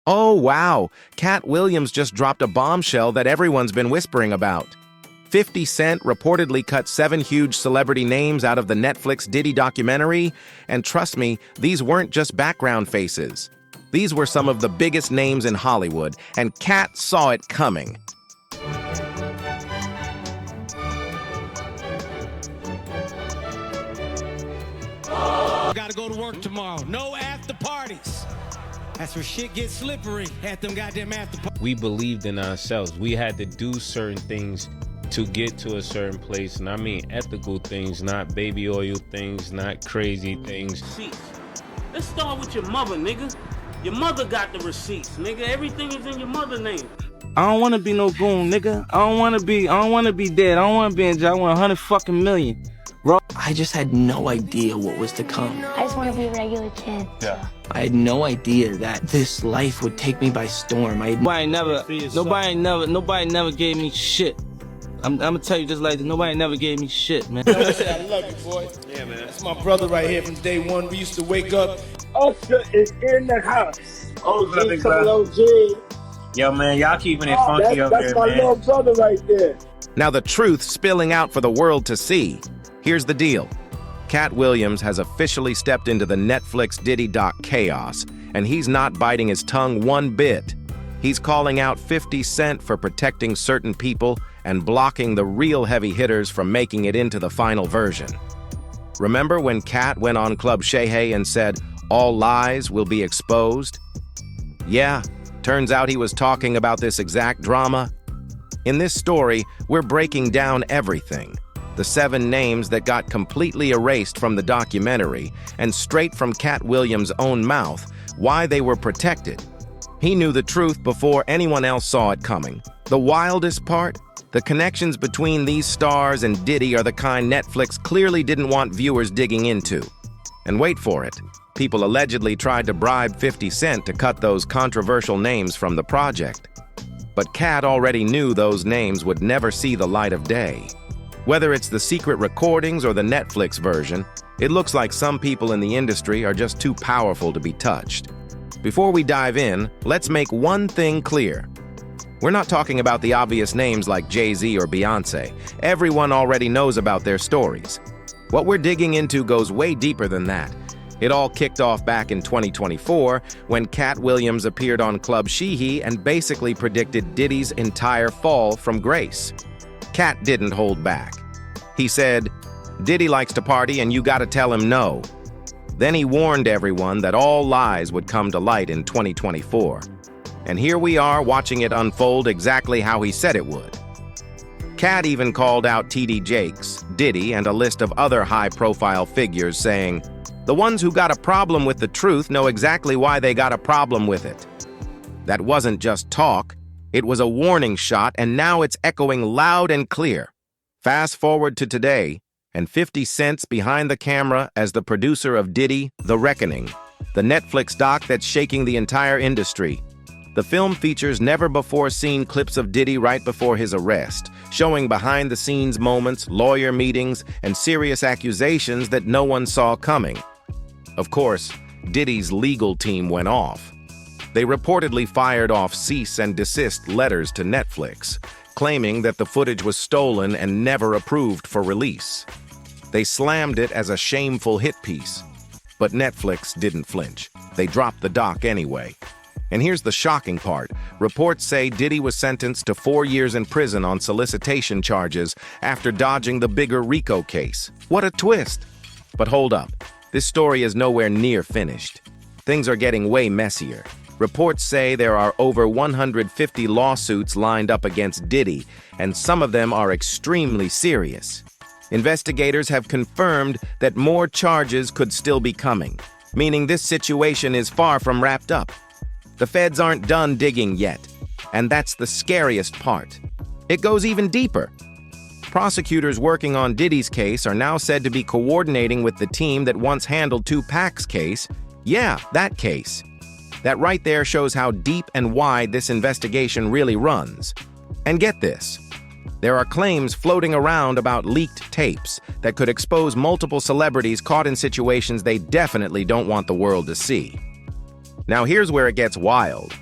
Oh, wow. Katt Williams just dropped a bombshell that everyone's been whispering about. 50 Cent reportedly cut 7 huge celebrity names out of the Netflix Diddy documentary, and trust me, these weren't just background faces. These were some of the biggest names in Hollywood, and Katt saw it coming. Gotta go to work tomorrow. No after parties. That's where shit gets slippery at them goddamn after parties. We believed in ourselves. We had to do certain things to get to a certain place. And I mean ethical things, not baby oil things, not crazy things. Receipts. Let's start with your mother, nigga. Your mother got the receipts, nigga. Everything is in your mother's name. I don't wanna be no goon, nigga. I don't wanna be dead. I don't wanna be in jail. I want 100 fucking million. Bro, I just had no idea what was to come. I just want to be a regular kid. Yeah. I had no idea that this life would take me by storm. Nobody never gave me shit. I'm gonna tell you just like this, nobody never gave me shit, man. I love you, boy. Yeah, man. That's my brother right here from day one. We used to wake up. Usher is in the house. OG, OG. Yo, man, y'all keeping it funky up there, man. That's my little brother right there. Now the truth spilling out for the world to see. Here's the deal. Katt Williams has officially stepped into the Netflix Diddy doc chaos, and he's not biting his tongue one bit. He's calling out 50 Cent for protecting certain people and blocking the real heavy hitters from making it into the final version. Remember when Katt went on Club Shay and said, "All lies will be exposed"? Yeah, turns out he was talking about this exact drama. In this story, we're breaking down everything. The 7 names that got completely erased from the documentary, and straight from Katt Williams' own mouth, why they were protected. He knew the truth before anyone else saw it coming. The wildest part? The connections between these stars and Diddy are the kind Netflix clearly didn't want viewers digging into. And wait for it. People allegedly tried to bribe 50 Cent to cut those controversial names from the project. But Katt already knew those names would never see the light of day. Whether it's the secret recordings or the Netflix version, it looks like some people in the industry are just too powerful to be touched. Before we dive in, let's make one thing clear. We're not talking about the obvious names like Jay-Z or Beyonce. Everyone already knows about their stories. What we're digging into goes way deeper than that. It all kicked off back in 2024 when Katt Williams appeared on Club Shay and basically predicted Diddy's entire fall from grace. Katt didn't hold back. He said, "Diddy likes to party and you gotta tell him no." Then he warned everyone that all lies would come to light in 2024. And here we are watching it unfold exactly how he said it would. Katt even called out TD Jakes, Diddy, and a list of other high-profile figures saying, "The ones who got a problem with the truth know exactly why they got a problem with it." That wasn't just talk. It was a warning shot, and now it's echoing loud and clear. Fast forward to today, and 50 Cent's behind the camera as the producer of Diddy, The Reckoning, the Netflix doc that's shaking the entire industry. The film features never-before-seen clips of Diddy right before his arrest, showing behind-the-scenes moments, lawyer meetings, and serious accusations that no one saw coming. Of course, Diddy's legal team went off. They reportedly fired off cease and desist letters to Netflix, claiming that the footage was stolen and never approved for release. They slammed it as a shameful hit piece, but Netflix didn't flinch. They dropped the doc anyway. And here's the shocking part. Reports say Diddy was sentenced to 4 years in prison on solicitation charges after dodging the bigger RICO case. What a twist! But hold up. This story is nowhere near finished. Things are getting way messier. Reports say there are over 150 lawsuits lined up against Diddy, and some of them are extremely serious. Investigators have confirmed that more charges could still be coming, meaning this situation is far from wrapped up. The feds aren't done digging yet, and that's the scariest part. It goes even deeper. Prosecutors working on Diddy's case are now said to be coordinating with the team that once handled Tupac's case. Yeah, that case. That right there shows how deep and wide this investigation really runs. And get this. There are claims floating around about leaked tapes that could expose multiple celebrities caught in situations they definitely don't want the world to see. Now here's where it gets wild.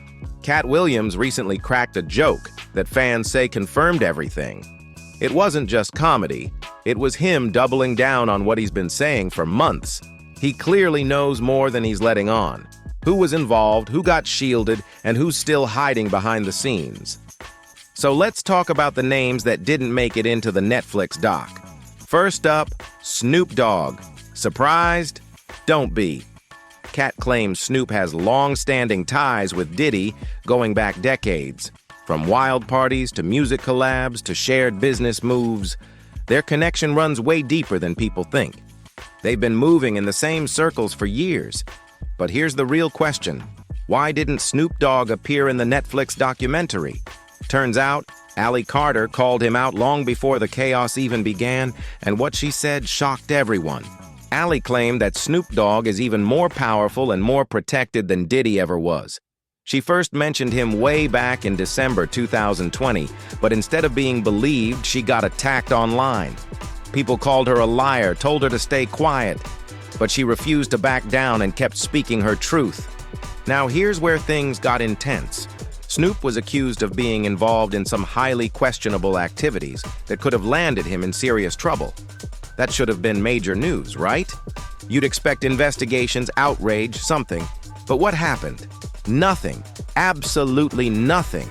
Katt Williams recently cracked a joke that fans say confirmed everything. It wasn't just comedy, it was him doubling down on what he's been saying for months. He clearly knows more than he's letting on. Who was involved, who got shielded, and who's still hiding behind the scenes. So let's talk about the names that didn't make it into the Netflix doc. First up, Snoop Dogg. Surprised? Don't be. Katt claims Snoop has long-standing ties with Diddy going back decades. From wild parties to music collabs to shared business moves, their connection runs way deeper than people think. They've been moving in the same circles for years. But here's the real question. Why didn't Snoop Dogg appear in the Netflix documentary? Turns out, Ally Carter called him out long before the chaos even began, and what she said shocked everyone. Ally claimed that Snoop Dogg is even more powerful and more protected than Diddy ever was. She first mentioned him way back in December 2020, but instead of being believed, she got attacked online. People called her a liar, told her to stay quiet, but she refused to back down and kept speaking her truth. Now here's where things got intense. Snoop was accused of being involved in some highly questionable activities that could have landed him in serious trouble. That should have been major news, right? You'd expect investigations, outrage, something. But what happened? Nothing. Absolutely nothing.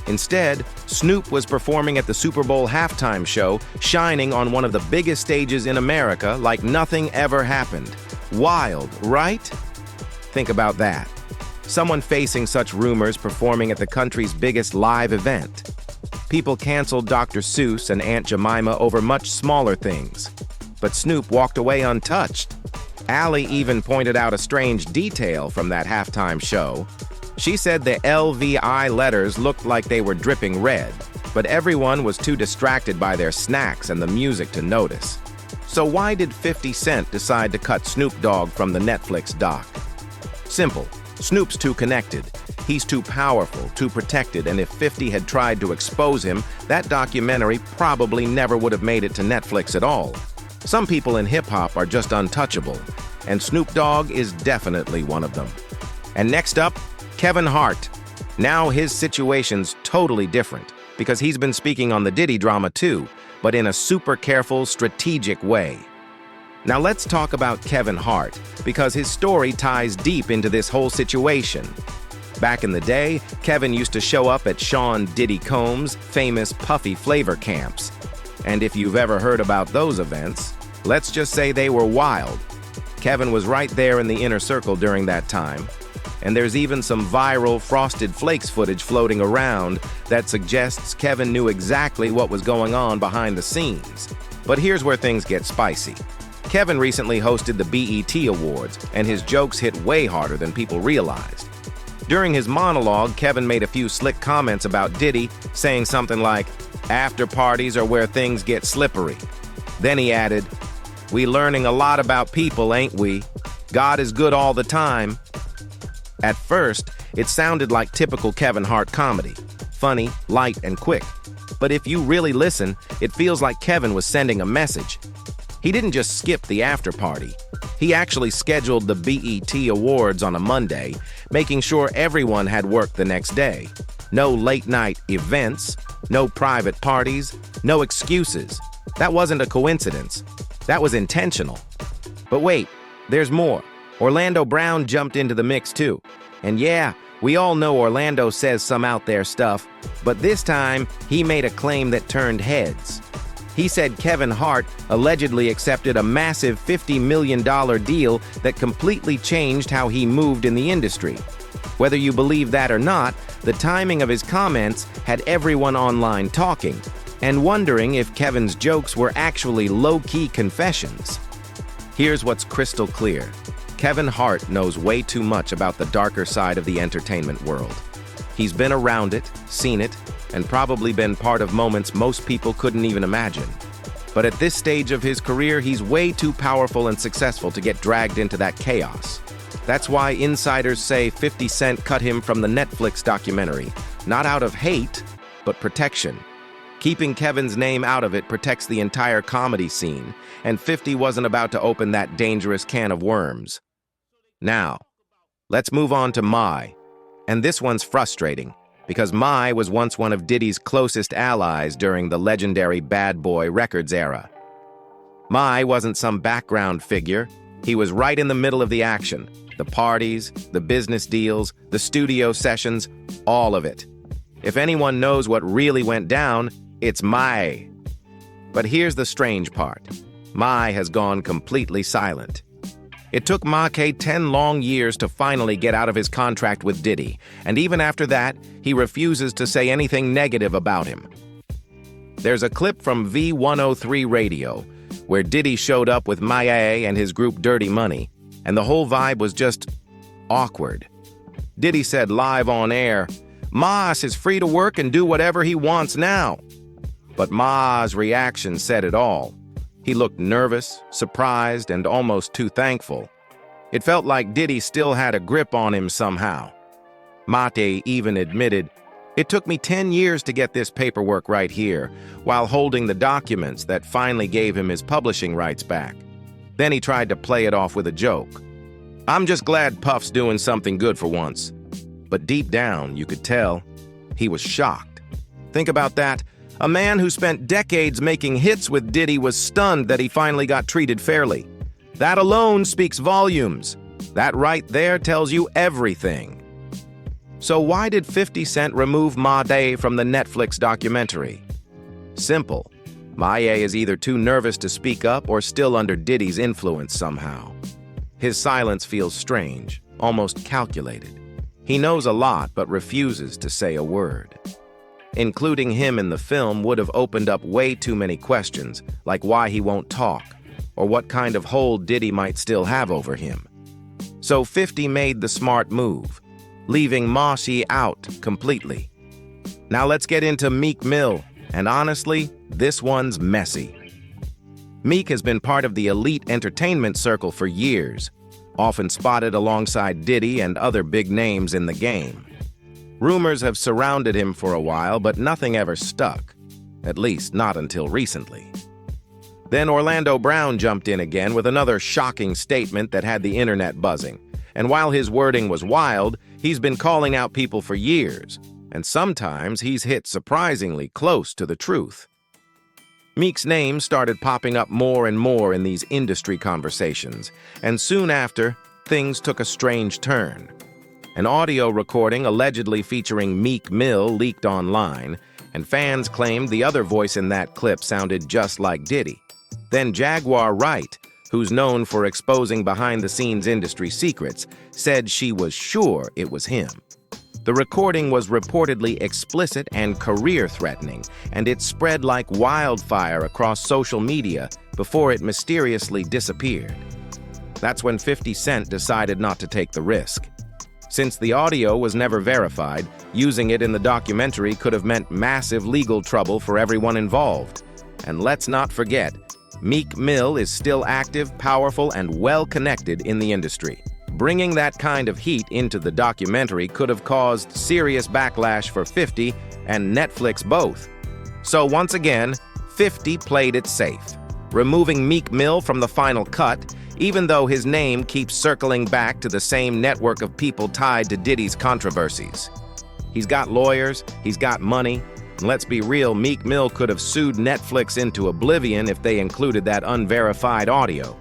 Instead, Snoop was performing at the Super Bowl halftime show, shining on one of the biggest stages in America like nothing ever happened. Wild, right? Think about that. Someone facing such rumors performing at the country's biggest live event. People canceled Dr. Seuss and Aunt Jemima over much smaller things. But Snoop walked away untouched. Ally even pointed out a strange detail from that halftime show. She said the LVI letters looked like they were dripping red, but everyone was too distracted by their snacks and the music to notice. So why did 50 Cent decide to cut Snoop Dogg from the Netflix doc? Simple. Snoop's too connected. He's too powerful, too protected, and if 50 had tried to expose him, that documentary probably never would have made it to Netflix at all. Some people in hip-hop are just untouchable, and Snoop Dogg is definitely one of them. And next up, Kevin Hart. Now his situation's totally different, because he's been speaking on the Diddy drama too, but in a super careful, strategic way. Now let's talk about Kevin Hart, because his story ties deep into this whole situation. Back in the day, Kevin used to show up at Sean Diddy Combs' famous Puffy Flavor camps. And if you've ever heard about those events, let's just say they were wild. Kevin was right there in the inner circle during that time. And there's even some viral Frosted Flakes footage floating around that suggests Kevin knew exactly what was going on behind the scenes. But here's where things get spicy. Kevin recently hosted the BET Awards, and his jokes hit way harder than people realized. During his monologue, Kevin made a few slick comments about Diddy, saying something like, "After parties are where things get slippery." Then he added, "We learning a lot about people, ain't we? God is good all the time." At first, it sounded like typical Kevin Hart comedy, funny, light, and quick. But if you really listen, it feels like Kevin was sending a message. He didn't just skip the after party. He actually scheduled the BET Awards on a Monday, making sure everyone had work the next day. No late-night events, no private parties, no excuses. That wasn't a coincidence. That was intentional. But wait, there's more. Orlando Brown jumped into the mix too. And yeah, we all know Orlando says some out there stuff, but this time he made a claim that turned heads. He said Kevin Hart allegedly accepted a massive $50 million deal that completely changed how he moved in the industry. Whether you believe that or not, the timing of his comments had everyone online talking and wondering if Kevin's jokes were actually low-key confessions. Here's what's crystal clear. Kevin Hart knows way too much about the darker side of the entertainment world. He's been around it, seen it, and probably been part of moments most people couldn't even imagine. But at this stage of his career, he's way too powerful and successful to get dragged into that chaos. That's why insiders say 50 Cent cut him from the Netflix documentary, not out of hate, but protection. Keeping Kevin's name out of it protects the entire comedy scene, and 50 wasn't about to open that dangerous can of worms. Now, let's move on to Mai. And this one's frustrating, because Mai was once one of Diddy's closest allies during the legendary Bad Boy Records era. Mai wasn't some background figure. He was right in the middle of the action. The parties, the business deals, the studio sessions, all of it. If anyone knows what really went down, it's Mai. But here's the strange part. Mai has gone completely silent. It took Make 10 long years to finally get out of his contract with Diddy, and even after that, he refuses to say anything negative about him. There's a clip from V103 Radio, where Diddy showed up with Mae and his group Dirty Money, and the whole vibe was just awkward. Diddy said live on air, "Mas is free to work and do whatever he wants now." But Ma's reaction said it all. He looked nervous, surprised, and almost too thankful. It felt like Diddy still had a grip on him somehow. Mate even admitted, "It took me 10 years to get this paperwork right here," while holding the documents that finally gave him his publishing rights back. Then he tried to play it off with a joke. "I'm just glad Puff's doing something good for once." But deep down, you could tell, he was shocked. Think about that. A man who spent decades making hits with Diddy was stunned that he finally got treated fairly. That alone speaks volumes. That right there tells you everything. So why did 50 Cent remove Made from the Netflix documentary? Simple. Mae is either too nervous to speak up or still under Diddy's influence somehow. His silence feels strange, almost calculated. He knows a lot but refuses to say a word. Including him in the film would have opened up way too many questions, like why he won't talk, or what kind of hold Diddy might still have over him. So 50 made the smart move, leaving Moshi out completely. Now let's get into Meek Mill, and honestly, this one's messy. Meek has been part of the elite entertainment circle for years, often spotted alongside Diddy and other big names in the game. Rumors have surrounded him for a while, but nothing ever stuck, at least not until recently. Then Orlando Brown jumped in again with another shocking statement that had the internet buzzing. And while his wording was wild, he's been calling out people for years, and sometimes he's hit surprisingly close to the truth. Meek's name started popping up more and more in these industry conversations, and soon after, things took a strange turn. An audio recording allegedly featuring Meek Mill leaked online, and fans claimed the other voice in that clip sounded just like Diddy. Then Jaguar Wright, who's known for exposing behind-the-scenes industry secrets, said she was sure it was him. The recording was reportedly explicit and career-threatening, and it spread like wildfire across social media before it mysteriously disappeared. That's when 50 Cent decided not to take the risk. Since the audio was never verified, using it in the documentary could have meant massive legal trouble for everyone involved. And let's not forget, Meek Mill is still active, powerful, and well-connected in the industry. Bringing that kind of heat into the documentary could have caused serious backlash for 50 and Netflix both. So once again, 50 played it safe, removing Meek Mill from the final cut, even though his name keeps circling back to the same network of people tied to Diddy's controversies. He's got lawyers, he's got money, and let's be real, Meek Mill could have sued Netflix into oblivion if they included that unverified audio.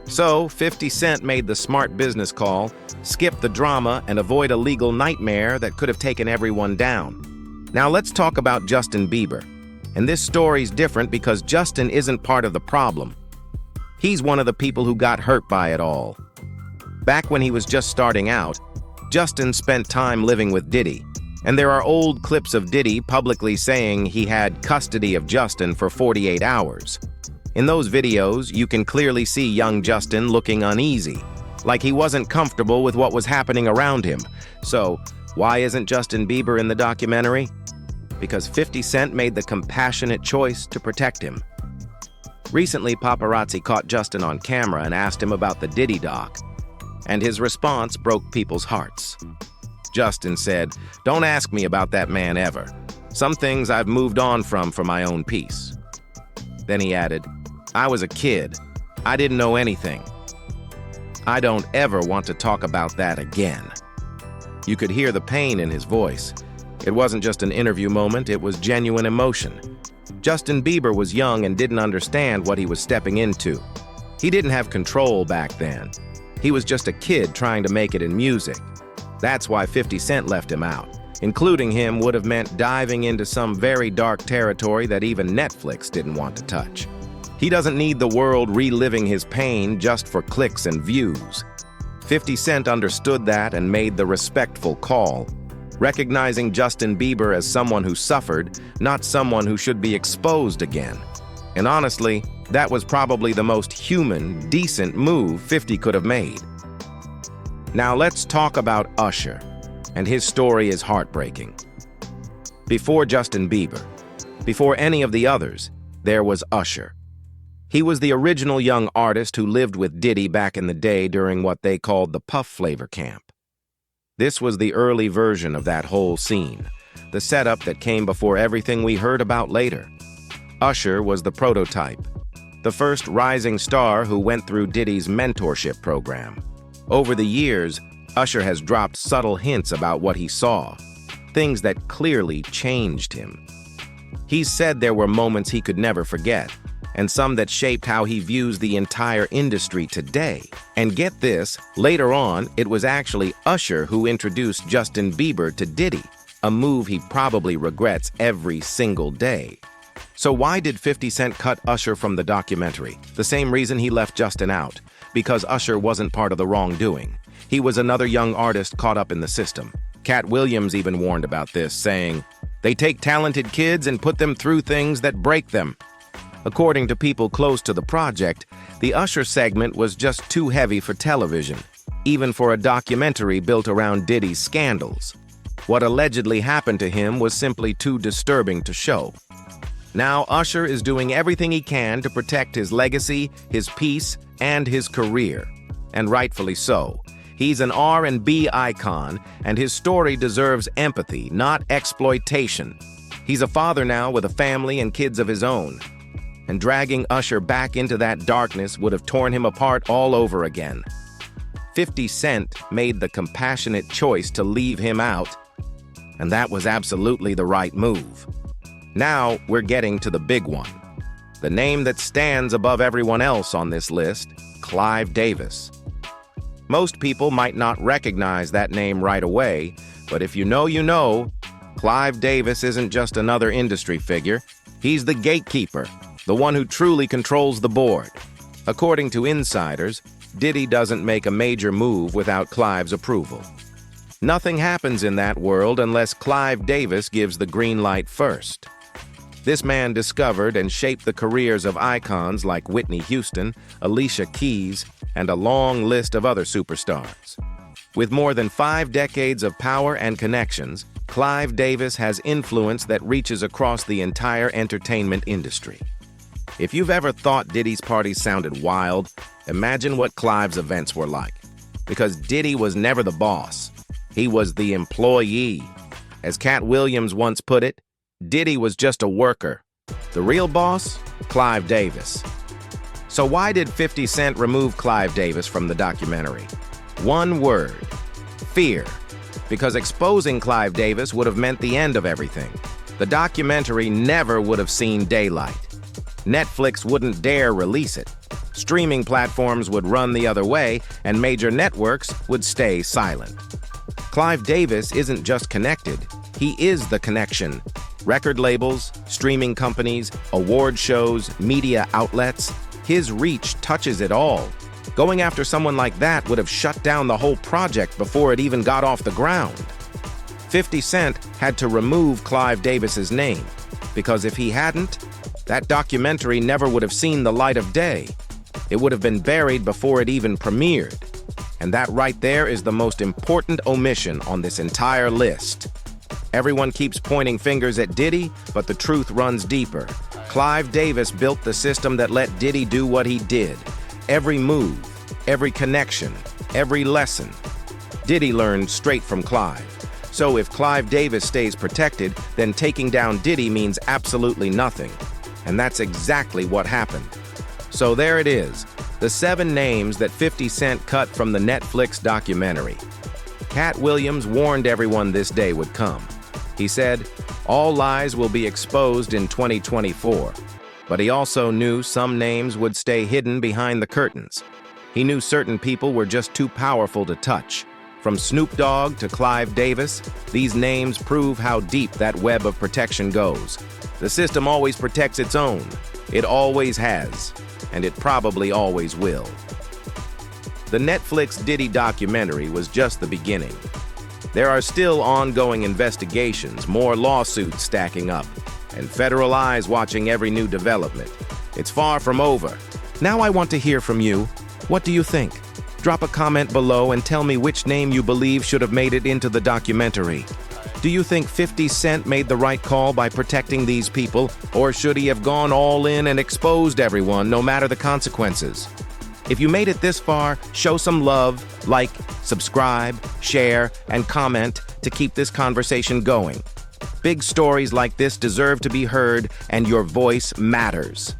So, 50 Cent made the smart business call, skip the drama, and avoid a legal nightmare that could have taken everyone down. Now let's talk about Justin Bieber. And this story's different because Justin isn't part of the problem. He's one of the people who got hurt by it all. Back when he was just starting out, Justin spent time living with Diddy, and there are old clips of Diddy publicly saying he had custody of Justin for 48 hours. In those videos, you can clearly see young Justin looking uneasy, like he wasn't comfortable with what was happening around him. So, why isn't Justin Bieber in the documentary? Because 50 Cent made the compassionate choice to protect him. Recently, paparazzi caught Justin on camera and asked him about the Diddy doc, and his response broke people's hearts. Justin said, "Don't ask me about that man ever. Some things I've moved on from for my own peace." Then he added, "I was a kid. I didn't know anything. I don't ever want to talk about that again." You could hear the pain in his voice. It wasn't just an interview moment, it was genuine emotion. Justin Bieber was young and didn't understand what he was stepping into. He didn't have control back then. He was just a kid trying to make it in music. That's why 50 Cent left him out. Including him would have meant diving into some very dark territory that even Netflix didn't want to touch. He doesn't need the world reliving his pain just for clicks and views. 50 Cent understood that and made the respectful call, recognizing Justin Bieber as someone who suffered, not someone who should be exposed again. And honestly, that was probably the most human, decent move 50 could have made. Now let's talk about Usher, and his story is heartbreaking. Before Justin Bieber, before any of the others, there was Usher. He was the original young artist who lived with Diddy back in the day during what they called the Puff Flavor Camp. This was the early version of that whole scene, the setup that came before everything we heard about later. Usher was the prototype, the first rising star who went through Diddy's mentorship program. Over the years, Usher has dropped subtle hints about what he saw, things that clearly changed him. He said there were moments he could never forget, and some that shaped how he views the entire industry today. And get this, later on, it was actually Usher who introduced Justin Bieber to Diddy, a move he probably regrets every single day. So why did 50 Cent cut Usher from the documentary? The same reason he left Justin out, because Usher wasn't part of the wrongdoing. He was another young artist caught up in the system. Katt Williams even warned about this, saying, "They take talented kids and put them through things that break them." According to people close to the project, the Usher segment was just too heavy for television, even for a documentary built around Diddy's scandals. What allegedly happened to him was simply too disturbing to show. Now Usher is doing everything he can to protect his legacy, his peace, and his career. And rightfully so. He's an R&B icon, and his story deserves empathy, not exploitation. He's a father now with a family and kids of his own. And dragging Usher back into that darkness would have torn him apart all over again. 50 Cent made the compassionate choice to leave him out, and that was absolutely the right move. Now we're getting to the big one. The name that stands above everyone else on this list, Clive Davis. Most people might not recognize that name right away, but if you know, you know. Clive Davis isn't just another industry figure. He's the gatekeeper, the one who truly controls the board. According to insiders, Diddy doesn't make a major move without Clive's approval. Nothing happens in that world unless Clive Davis gives the green light first. This man discovered and shaped the careers of icons like Whitney Houston, Alicia Keys, and a long list of other superstars. With more than 5 decades of power and connections, Clive Davis has influence that reaches across the entire entertainment industry. If you've ever thought Diddy's parties sounded wild, imagine what Clive's events were like. Because Diddy was never the boss. He was the employee. As Katt Williams once put it, Diddy was just a worker. The real boss? Clive Davis. So why did 50 Cent remove Clive Davis from the documentary? One word: fear. Because exposing Clive Davis would have meant the end of everything. The documentary never would have seen daylight. Netflix wouldn't dare release it. Streaming platforms would run the other way, and major networks would stay silent. Clive Davis isn't just connected, he is the connection. Record labels, streaming companies, award shows, media outlets, his reach touches it all. Going after someone like that would have shut down the whole project before it even got off the ground. 50 Cent had to remove Clive Davis's name, because if he hadn't, that documentary never would have seen the light of day. It would have been buried before it even premiered. And that right there is the most important omission on this entire list. Everyone keeps pointing fingers at Diddy, but the truth runs deeper. Clive Davis built the system that let Diddy do what he did. Every move, every connection, every lesson. Diddy learned straight from Clive. So if Clive Davis stays protected, then taking down Diddy means absolutely nothing. And that's exactly what happened. So there it is, the 7 names that 50 Cent cut from the Netflix documentary. Katt Williams warned everyone this day would come. He said, all lies will be exposed in 2024. But he also knew some names would stay hidden behind the curtains. He knew certain people were just too powerful to touch. From Snoop Dogg to Clive Davis, these names prove how deep that web of protection goes. The system always protects its own. It always has, and it probably always will. The Netflix Diddy documentary was just the beginning. There are still ongoing investigations, more lawsuits stacking up, and federal eyes watching every new development. It's far from over. Now I want to hear from you. What do you think? Drop a comment below and tell me which name you believe should have made it into the documentary. Do you think 50 Cent made the right call by protecting these people, or should he have gone all in and exposed everyone, no matter the consequences? If you made it this far, show some love, like, subscribe, share, and comment to keep this conversation going. Big stories like this deserve to be heard, and your voice matters.